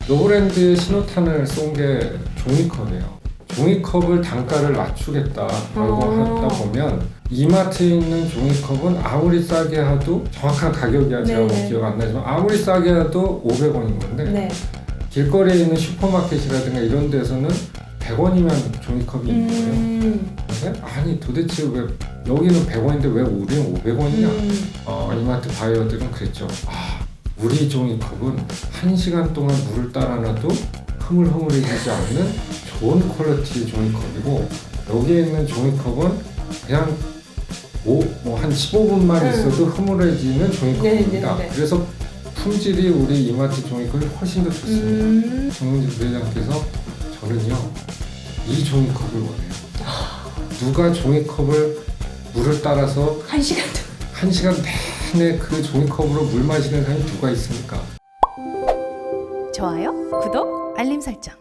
노브랜드의 신호탄을 쏜 게 종이컵이에요. 종이컵을 단가를 낮추겠다라고 하다 보면 이마트에 있는 종이컵은 아무리 싸게 해도 정확한 가격이 제가 뭐 기억 안 나지만 아무리 싸게 해도 500원인 건데 네. 길거리에 있는 슈퍼마켓이라든가 이런 데서는 100원이면 종이컵이 있는 거예요. 근데 아니 도대체 왜 여기는 100원인데 왜 우리는 500원이냐? 이마트 바이어들은 그랬죠. 우리 종이컵은 1시간 동안 물을 따라놔도 흐물흐물해지지 않는 좋은 퀄리티의 종이컵이고 여기에 있는 종이컵은 그냥 한 15분만 있어도 흐물해지는 종이컵입니다. 그래서 품질이 우리 이마트 종이컵이 훨씬 더 좋습니다. 정은지 부회장께서 저는요 이 종이컵을 원해요. 누가 종이컵을 물을 따라서 1시간 내내 그 종이컵으로 물 마시는 사람이 누가 있습니까? 좋아요, 구독, 알림 설정.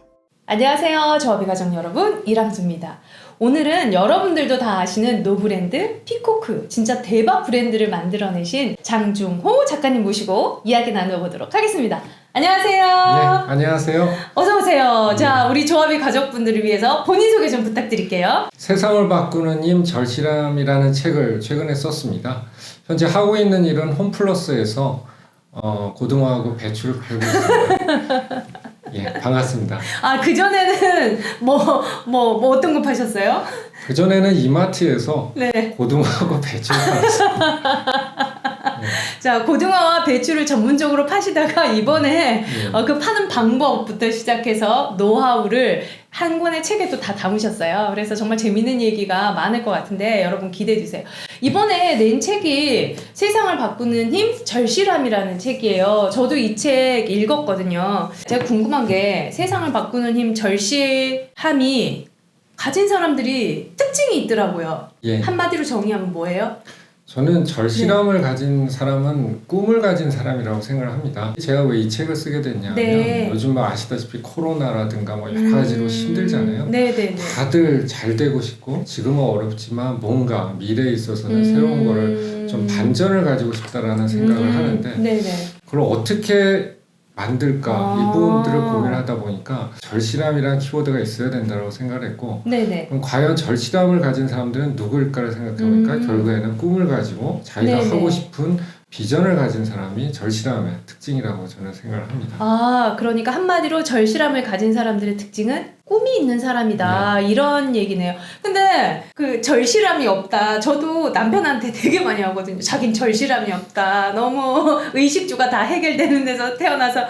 안녕하세요. 저비가정 여러분, 이랑수입니다. 오늘은 여러분들도 다 아시는 노브랜드 피코크, 진짜 대박 브랜드를 만들어내신 장중호 작가님 모시고 이야기 나눠보도록 하겠습니다. 안녕하세요. 네, 안녕하세요. 어서오세요. 자, 우리 조합이 가족분들을 위해서 본인 소개 좀 부탁드릴게요. 세상을 바꾸는 힘 절실함이라는 책을 최근에 썼습니다. 현재 하고 있는 일은 홈플러스에서 고등어하고 배추를 팔고 있습니다. 예, 반갑습니다. 그전에는 어떤 거 파셨어요? 그전에는 이마트에서 네. 고등어하고 배추를 팔았습니다. 자, 고등어와 배추를 전문적으로 파시다가 이번에 그 파는 방법부터 시작해서 노하우를 한 권의 책에 또 다 담으셨어요. 그래서 정말 재밌는 얘기가 많을 것 같은데 여러분 기대해 주세요. 이번에 낸 책이 세상을 바꾸는 힘 절실함이라는 책이에요. 저도 이 책 읽었거든요. 제가 궁금한 게 세상을 바꾸는 힘 절실함이 가진 사람들이 특징이 있더라고요. 예. 한마디로 정의하면 뭐예요? 저는 절실함을 가진 사람은 꿈을 가진 사람이라고 생각을 합니다. 제가 왜 이 책을 쓰게 됐냐면 요즘 뭐 아시다시피 코로나라든가 뭐 여러 가지로 힘들잖아요. 다들 잘 되고 싶고 지금은 어렵지만 뭔가 미래에 있어서는 새로운 거를 좀 반전을 가지고 싶다라는 생각을 하는데 그걸 어떻게 만들까 이 부분들을 고민하다 보니까 절실함이라는 키워드가 있어야 된다고 생각을 했고 그럼 과연 절실함을 가진 사람들은 누구일까를 생각해보니까 결국에는 꿈을 가지고 자기가 하고 싶은 비전을 가진 사람이 절실함의 특징이라고 저는 생각을 합니다. 그러니까 한마디로 절실함을 가진 사람들의 특징은 꿈이 있는 사람이다. 이런 얘기네요. 근데 그 절실함이 없다. 저도 남편한테 되게 많이 하거든요. 자긴 절실함이 없다. 너무 의식주가 다 해결되는 데서 태어나서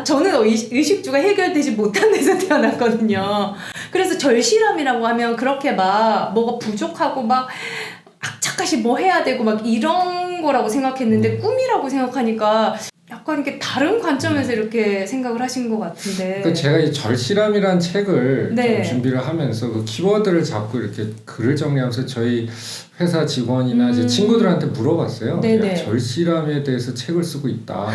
저는 의식주가 해결되지 못한 데서 태어났거든요. 그래서 절실함이라고 하면 그렇게 막 뭐가 부족하고 막 악착같이 뭐 해야 되고 막 이런 거라고 생각했는데 꿈이라고 생각하니까 약간 이렇게 다른 관점에서 이렇게 생각을 하신 것 같은데. 그러니까 제가 이 절실함이란 책을 좀 준비를 하면서 그 키워드를 잡고 이렇게 글을 정리하면서 저희 회사 직원이나 제 친구들한테 물어봤어요. 절실함에 대해서 책을 쓰고 있다.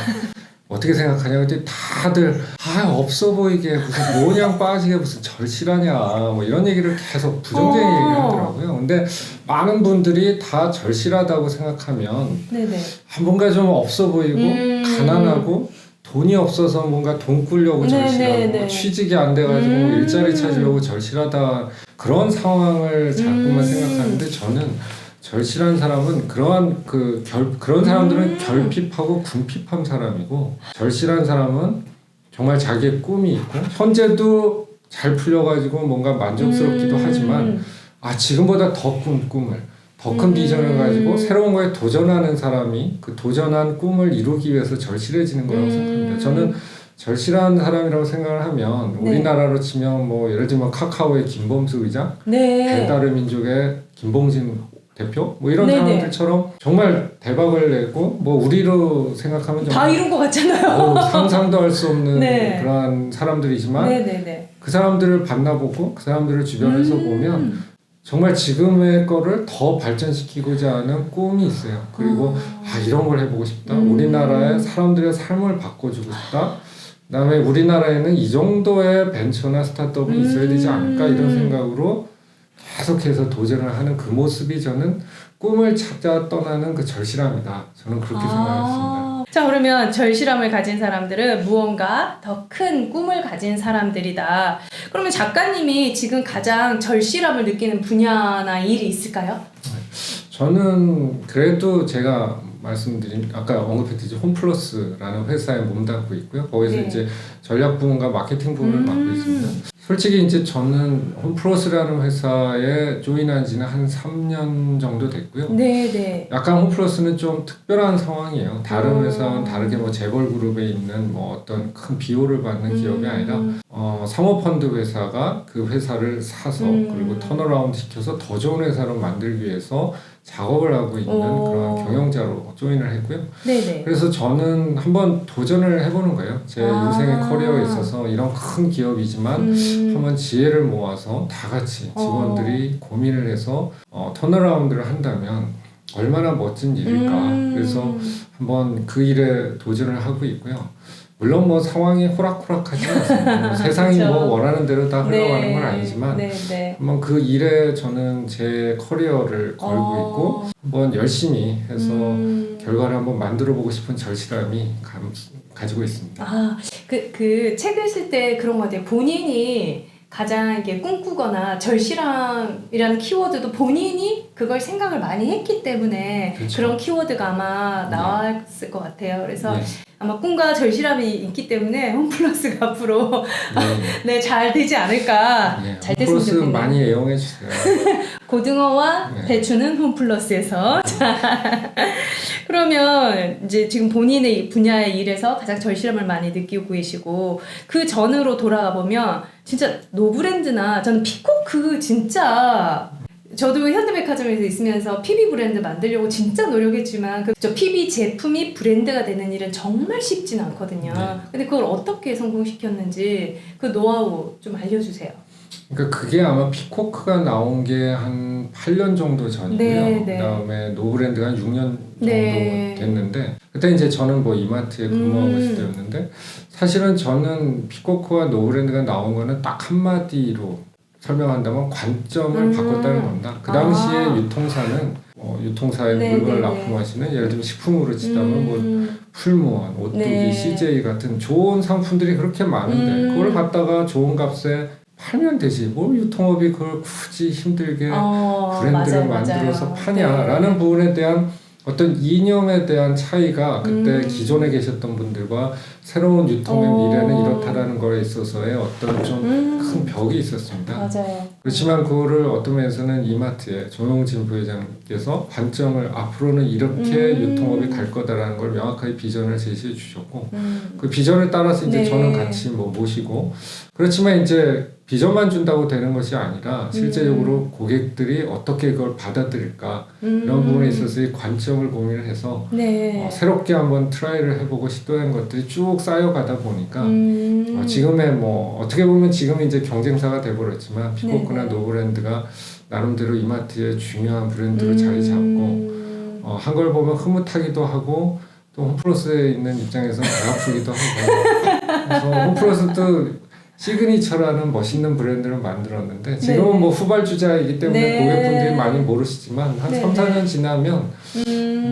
어떻게 생각하냐 그랬더니 다들 없어 보이게 무슨 모냥 빠지게 무슨 절실하냐 뭐 이런 얘기를 계속 부정적인 얘기를 하더라고요. 근데 많은 분들이 다 절실하다고 생각하면 뭔가 좀 없어 보이고 가난하고 돈이 없어서 뭔가 돈 꾸려고 절실하고 취직이 안 돼가지고 일자리 찾으려고 절실하다 그런 상황을 자꾸만 생각하는데 저는 절실한 사람은 그런 사람들은 결핍하고 궁핍한 사람이고 사람이고 사람은 정말 자기의 꿈이 있고 현재도 잘 풀려가지고 뭔가 만족스럽기도 하지만 지금보다 더 큰 꿈을 더 큰 비전을 가지고 새로운 거에 도전하는 사람이 그 도전한 꿈을 이루기 위해서 절실해지는 거라고 생각합니다. 저는 절실한 사람이라고 생각을 하면 우리나라로 치면 뭐 예를 들면 카카오의 김범수 의장, 배달의 민족의 김봉진 대표? 뭐 이런 사람들처럼 정말 대박을 내고 뭐 우리로 생각하면 다 이룬 것 같잖아요. 상상도 할 수 없는 그러한 사람들이지만 그 사람들을 만나보고 그 사람들을 주변에서 보면 정말 지금의 거를 더 발전시키고자 하는 꿈이 있어요. 그리고 이런 걸 해보고 싶다. 우리나라의 사람들의 삶을 바꿔주고 싶다. 그다음에 우리나라에는 이 정도의 벤처나 스타트업이 있어야 되지 않을까 이런 생각으로 계속해서 도전을 하는 그 모습이 저는 꿈을 찾아 떠나는 그 절실함이다. 저는 그렇게 생각했습니다. 자, 그러면 절실함을 가진 사람들은 무언가 더 큰 꿈을 가진 사람들이다. 그러면 작가님이 지금 가장 절실함을 느끼는 분야나 일이 있을까요? 저는 그래도 제가 말씀드린 아까 언급했듯이 홈플러스라는 회사에 몸담고 있고요. 거기서 네. 이제 전략 부문과 마케팅 부문을 맡고 있습니다. 솔직히 이제 저는 홈플러스라는 회사에 조인한 지는 한 3년 정도 됐고요. 네네. 약간 홈플러스는 좀 특별한 상황이에요. 다른 회사와는 다르게 뭐 재벌 그룹에 있는 뭐 어떤 큰 비호를 받는 기업이 아니라 사모펀드 회사가 그 회사를 사서 그리고 턴어라운드 시켜서 더 좋은 회사로 만들기 위해서 작업을 하고 있는 그런 경영자로 조인을 했고요. 네네. 그래서 저는 한번 도전을 해보는 거예요. 제 인생의 커리어에 있어서 이런 큰 기업이지만 한번 지혜를 모아서 다 같이 직원들이 고민을 해서 턴어라운드를 한다면 얼마나 멋진 일일까. 그래서 한번 그 일에 도전을 하고 있고요. 물론 뭐 상황이 호락호락하지 않습니다. 뭐 세상이 그렇죠. 뭐 원하는 대로 다 흘러가는 네. 건 아니지만 네네. 한번 그 일에 저는 제 커리어를 걸고 있고 한번 열심히 해서 결과를 한번 만들어보고 싶은 절실함이 가지고 있습니다. 아, 그 책을 쓸 때 그런 것 같아요. 본인이 가장 이게 꿈꾸거나 절실함이라는 키워드도 본인이 그걸 생각을 많이 했기 때문에 그렇죠. 그런 키워드가 아마 나왔을 것 같아요. 그래서 네. 아마 꿈과 절실함이 있기 때문에 홈플러스가 앞으로 네, 잘 되지 않을까. 네. 잘 됐으면 홈플러스 좋겠네요. 많이 애용해 주세요. 고등어와 네. 배추는 홈플러스에서. 자, 그러면 이제 지금 본인의 분야의 일에서 가장 절실함을 많이 느끼고 계시고 그 전으로 돌아가 보면 진짜 노브랜드나 저는 피코크 진짜 저도 현대백화점에서 있으면서 PB 브랜드 만들려고 진짜 노력했지만 저 PB 제품이 브랜드가 되는 일은 정말 쉽진 않거든요. 네. 근데 그걸 어떻게 성공시켰는지 그 노하우 좀 알려주세요. 그러니까 그게 아마 피코크가 나온 게 한 8년 정도 전이고요. 네, 네. 그다음에 노브랜드가 한 6년 정도 네. 됐는데 그때 이제 저는 뭐 이마트에 근무하고 있을 때였는데 사실은 저는 피코크와 노브랜드가 나온 거는 딱 한마디로 설명한다면 관점을 바꿨다는 겁니다. 그 당시에 유통사는 유통사의 네, 물건을 네, 납품하시는 예를 들면 식품으로 치자면 뭐 풀무원, 오뚜기, 네. CJ 같은 좋은 상품들이 그렇게 많은데 그걸 갖다가 좋은 값에 팔면 되지 뭘 유통업이 그걸 굳이 힘들게 브랜드를 맞아요, 만들어서 맞아요. 파냐라는 네. 부분에 대한 어떤 이념에 대한 차이가 그때 기존에 계셨던 분들과 새로운 유통의 미래는 이렇다라는 거에 있어서의 어떤 좀 큰 벽이 있었습니다. 맞아요. 그렇지만 그거를 어떤 면에서는 이마트의 조용진 부회장께서 관점을 앞으로는 이렇게 유통업이 갈 거다라는 걸 명확하게 비전을 제시해 주셨고 그 비전을 따라서 이제 네. 저는 같이 뭐 모시고 그렇지만 이제 비전만 준다고 되는 것이 아니라 실제적으로 고객들이 어떻게 그걸 받아들일까 이런 부분에 있어서 이 관점을 고민을 해서 네. 새롭게 한번 트라이를 해보고 시도한 것들이 쭉 쌓여가다 보니까 지금의 뭐 어떻게 보면 지금 이제 경쟁사가 돼버렸지만 피코크나 노브랜드가 나름대로 이마트의 중요한 브랜드로 자리 잡고 한 걸 보면 흐뭇하기도 하고 또 홈플러스에 있는 입장에서는 배 아프기도 하고 그래서 홈플러스도 시그니처라는 멋있는 브랜드를 만들었는데 지금은 뭐 후발주자이기 때문에 고객분들이 많이 모르시지만 한 3, 4년 지나면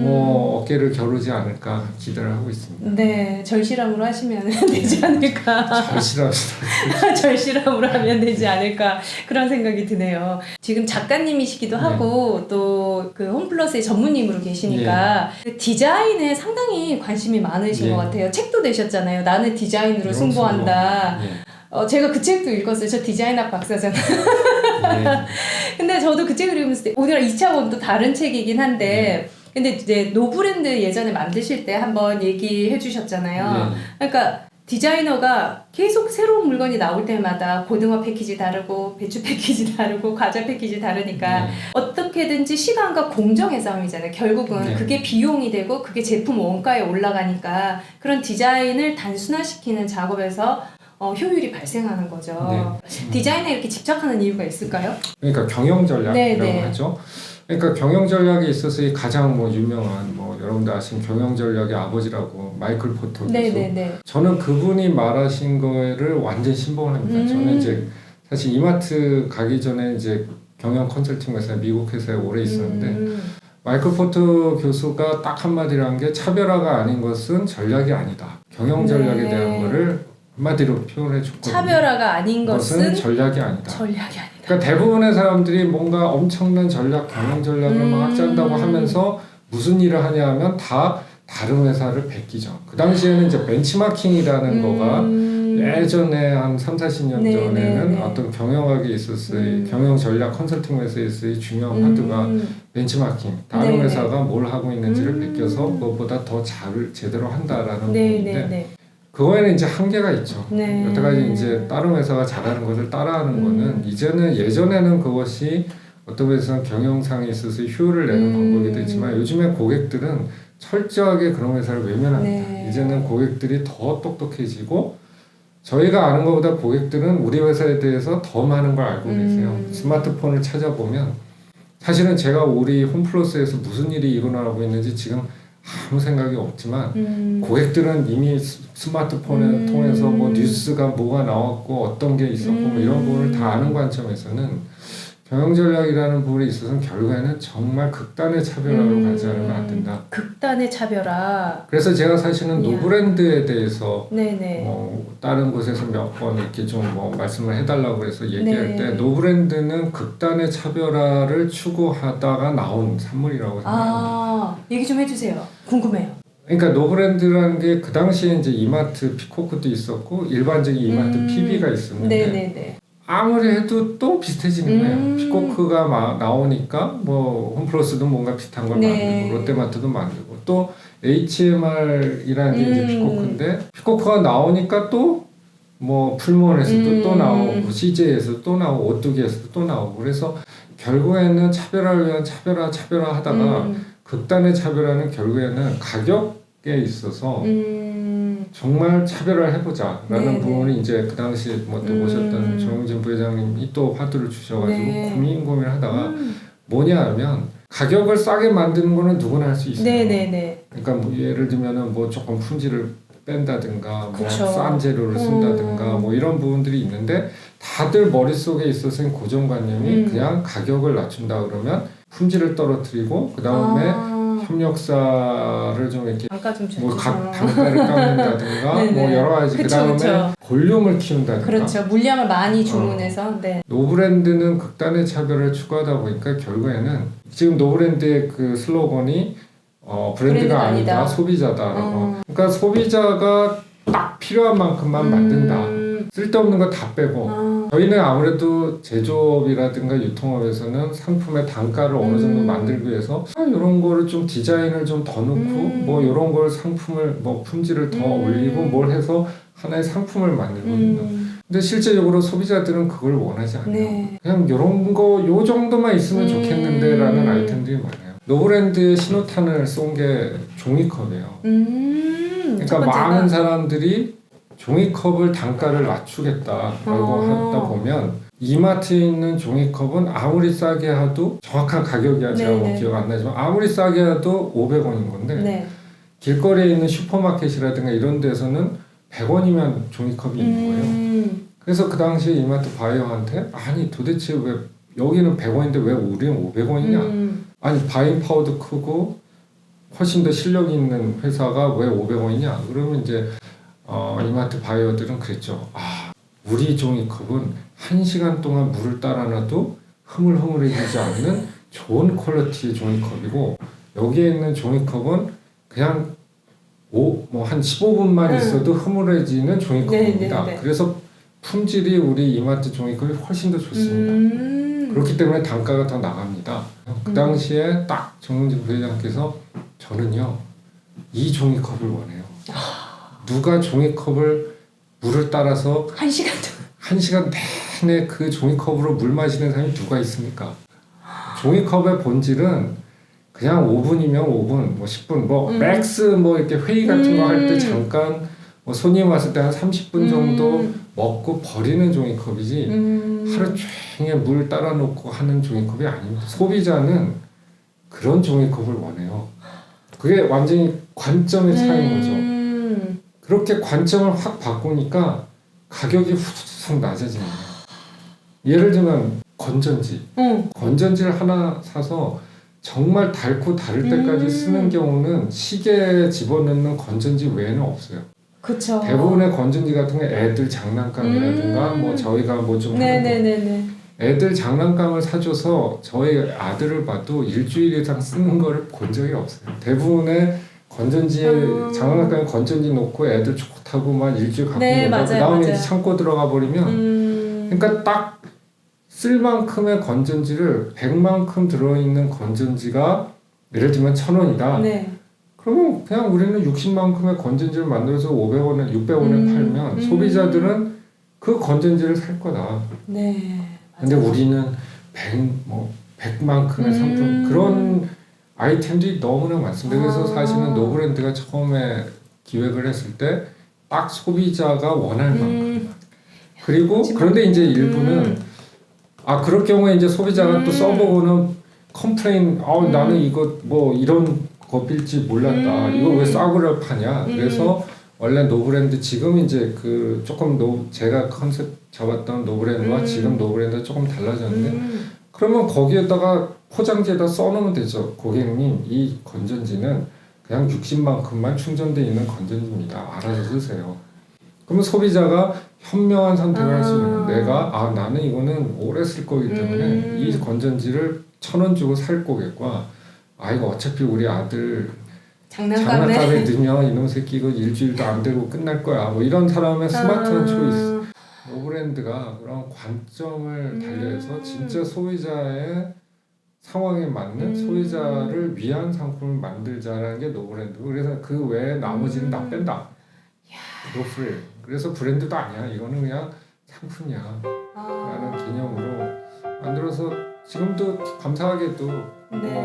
뭐 어깨를 겨루지 않을까 기대를 하고 있습니다. 네, 절실함으로 하시면 되지 않을까. 절실합니다. 절실함으로 하면 되지 않을까 그런 생각이 드네요. 지금 작가님이시기도 하고 또 그 홈플러스의 전무님으로 계시니까 그 디자인에 상당히 관심이 많으신 것 같아요. 책도 내셨잖아요. 나는 디자인으로 승부한다. 제가 그 책도 읽었어요. 저 디자인학 박사잖아요. 근데 저도 그 책을 읽으면서 오늘랑 2차원도 다른 책이긴 한데 근데 이제 노브랜드 예전에 만드실 때 한번 얘기해 주셨잖아요. 그러니까 디자이너가 계속 새로운 물건이 나올 때마다 고등어 패키지 다르고 배추 패키지 다르고 과자 패키지 다르니까 어떻게든지 시간과 공정의 싸움이잖아요. 결국은 그게 비용이 되고 그게 제품 원가에 올라가니까 그런 디자인을 단순화시키는 작업에서 효율이 발생하는 거죠. 디자인에 이렇게 집착하는 이유가 있을까요? 그러니까 경영 전략이라고 하죠. 그러니까 경영 전략에 있어서 가장 뭐 유명한 뭐 여러분들 아시는 경영 전략의 아버지라고 마이클 포터 교수. 저는 그분이 말하신 거를 완전 신봉을 합니다. 저는 이제 사실 이마트 가기 전에 이제 경영 컨설팅 회사 미국 회사에 오래 있었는데 마이클 포터 교수가 딱 한마디로 한 게 차별화가 아닌 것은 전략이 아니다. 경영 전략에 대한 거를 한마디로 표현해 줬거든요. 차별화가 아닌 것은 전략이 아니다. 전략이 아니다. 그러니까 대부분의 사람들이 뭔가 엄청난 전략, 경영 전략을 막 짠다고 하면서 무슨 일을 하냐 하면 다 다른 회사를 베끼죠. 그 당시에는 이제 벤치마킹이라는 거가 예전에 한 3, 40년 전에는 어떤 경영학에 있었어요. 경영 전략 컨설팅 회사에서의 중요한 화두가 벤치마킹. 다른 회사가 뭘 하고 있는지를 베껴서 그것보다 더 잘 제대로 한다라는 부분인데 그거에는 이제 한계가 있죠. 여태까지 이제 다른 회사가 잘하는 것을 따라하는 거는 이제는 예전에는 그것이 어떤 회사는 경영상에 있어서 효율을 내는 방법이 되지만 요즘에 고객들은 철저하게 그런 회사를 외면합니다. 이제는 고객들이 더 똑똑해지고 저희가 아는 것보다 고객들은 우리 회사에 대해서 더 많은 걸 알고 계세요. 스마트폰을 찾아보면 사실은 제가 우리 홈플러스에서 무슨 일이 일어나고 있는지 지금 아무 생각이 없지만 고객들은 이미 스마트폰을 통해서 뭐 뉴스가 뭐가 나왔고 어떤 게 있었고 뭐 이런 부분을 다 아는 관점에서는 경영전략이라는 부분에 있어서는 결국에는 정말 극단의 차별화로 가지 않으면 안 된다. 극단의 차별화. 그래서 제가 사실은 노브랜드에 대해서 다른 곳에서 몇 번 이렇게 좀 뭐 말씀을 해달라고 해서 얘기할 때 노브랜드는 극단의 차별화를 추구하다가 나온 산물이라고 생각합니다. 얘기 좀 해주세요. 궁금해요. 그러니까 노브랜드라는 게 그 당시에 이제 이마트 피코크도 있었고 일반적인 이마트 PB가 있었는데 아무리 해도 또 비슷해지는 거예요. 피코크가 막 나오니까 뭐 홈플러스도 뭔가 비슷한 걸 만들고 롯데마트도 만들고 또 HMR이라는 게 이제 피코크인데 피코크가 나오니까 또 뭐 풀몬에서도 또 나오고 CJ에서 또 나오고 오뚜기에서도 또 나오고 그래서 결국에는 차별화를 위한 차별화 하다가 극단의 차별화는 결국에는 가격에 있어서 정말 차별화를 해보자라는 부분이 이제 그 당시에 뭐 또 모셨던 정용진 부회장님이 또 화두를 주셔가지고 고민을 하다가 뭐냐 하면 가격을 싸게 만드는 거는 누구나 할 수 있어요. 그러니까 뭐 예를 들면은 뭐 조금 품질을 뺀다든가 뭐 싼 재료를 쓴다든가 뭐 이런 부분들이 있는데 다들 머릿속에 있어서는 고정관념이 그냥 가격을 낮춘다 그러면 품질을 떨어뜨리고 그 다음에 협력사를 좀 이렇게 뭐 단가를 깎는다든가 뭐 여러 가지 그 다음에 볼륨을 키운다든가 물량을 많이 주문해서 노브랜드는 극단의 차별을 추구하다 보니까 결국에는 지금 노브랜드의 그 슬로건이 브랜드가 아니다 소비자다라고 그러니까 소비자가 딱 필요한 만큼만 만든다 쓸데없는 거 다 빼고 저희는 아무래도 제조업이라든가 유통업에서는 상품의 단가를 어느 정도 만들기 위해서 이런 거를 좀 디자인을 좀 더 넣고 뭐 이런 걸 상품을 뭐 품질을 더 올리고 뭘 해서 하나의 상품을 만들거든요. 근데 실제적으로 소비자들은 그걸 원하지 않아요. 그냥 이런 거 요 정도만 있으면 좋겠는데 라는 아이템들이 많아요. 노브랜드의 신호탄을 쏜 게 종이컵이에요. 그러니까 많은 사람들이 종이컵을 단가를 낮추겠다라고 하다 보면 이마트에 있는 종이컵은 아무리 싸게 해도 정확한 가격이야 제가 뭐 기억 안 나지만 아무리 싸게 해도 500원인 건데 길거리에 있는 슈퍼마켓이라든가 이런 데서는 100원이면 종이컵이 있는 거예요. 그래서 그 당시에 이마트 바이어한테 아니 도대체 왜 여기는 100원인데 왜 우리는 500원이냐 아니 바잉 파워도 크고 훨씬 더 실력 있는 회사가 왜 500원이냐 그러면 이제 이마트 바이어들은 그랬죠. 우리 종이컵은 1시간 동안 물을 따라놔도 흐물흐물해지지 않는 좋은 퀄리티의 종이컵이고 여기에 있는 종이컵은 그냥 뭐 한 15분만 있어도 흐물해지는 종이컵입니다. 그래서 품질이 우리 이마트 종이컵이 훨씬 더 좋습니다. 그렇기 때문에 단가가 더 나갑니다. 그 당시에 딱 정용진 부회장께서 저는요 이 종이컵을 원해요. 누가 종이컵을 물을 따라서 1시간 내내 그 종이컵으로 물 마시는 사람이 누가 있습니까? 종이컵의 본질은 그냥 5분이면 5분, 뭐 10분, 뭐 맥스 뭐 이렇게 회의 같은 거 할 때 잠깐 뭐 손님 왔을 때 한 30분 정도 먹고 버리는 종이컵이지 하루 종일 물 따라 놓고 하는 종이컵이 아닙니다. 소비자는 그런 종이컵을 원해요. 그게 완전히 관점의 차이인 거죠. 그렇게 관점을 확 바꾸니까 가격이 훅 낮아지는 거예요. 예를 들면 건전지. 건전지를 하나 사서 정말 닳고 다를 때까지 쓰는 경우는 시계에 집어넣는 건전지 외에는 없어요. 그쵸. 대부분의 건전지 같은 게 애들 장난감이라든가 뭐 저희가 뭐 좀 네네네네. 애들 장난감을 사줘서 저희 아들을 봐도 일주일 이상 쓰는 거를 본 적이 없어요. 대부분의 건전지 장난감에 건전지 놓고 애들 좋다고 막 일주일 갖고 놀다가 그 다음에 이제 창고 들어가 버리면 그러니까 딱 쓸 만큼의 건전지를 100만큼 들어있는 건전지가 예를 들면 1,000원이다. 네. 그러면 그냥 우리는 60만큼의 건전지를 만들어서 500원에 600원에 팔면 소비자들은 그 건전지를 살 거다. 네. 근데 우리는 100만큼의 상품 그런 아이템들이 너무나 많습니다. 그래서 사실은 노브랜드가 처음에 기획을 했을 때 딱 소비자가 원할 만큼 그리고 그런데 이제 일부는 그럴 경우에 이제 소비자가 또 써보고는 컴플레인 나는 이거 뭐 이런 거 빌지 몰랐다. 이거 왜 싸구려 파냐. 그래서 원래 노브랜드 지금 이제 그 조금 제가 컨셉 잡았던 노브랜드와 지금 노브랜드가 조금 달라졌는데 그러면 거기에다가 포장지에다 써놓으면 되죠. 고객님 이 건전지는 그냥 60만큼만 충전되어 있는 건전지입니다. 알아서 쓰세요. 그러면 소비자가 현명한 선택을 할 수 있는 내가 나는 이거는 오래 쓸 거기 때문에 이 건전지를 1,000원 주고 살 거겠과 이거 어차피 우리 아들 장난감에 넣으면 이놈 새끼 이거 일주일도 안 되고 끝날 거야. 뭐 이런 사람의 스마트한 초이스. 노브랜드가 그런 관점을 달리해서 진짜 소비자의 상황에 맞는 소비자를 위한 상품을 만들자라는 게 노브랜드고 그래서 그 외에 나머지는 다 뺀다. 노프릴. 그래서 브랜드도 아니야. 이거는 그냥 상품이야. 라는 개념으로 만들어서 지금도 감사하게도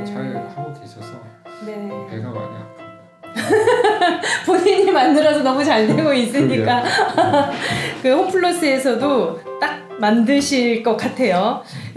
잘 하고 계셔서 배가 많이 아픕니다. 본인이 만들어서 너무 잘 되고 있으니까 그 홈플러스에서도 딱 만드실 것 같아요.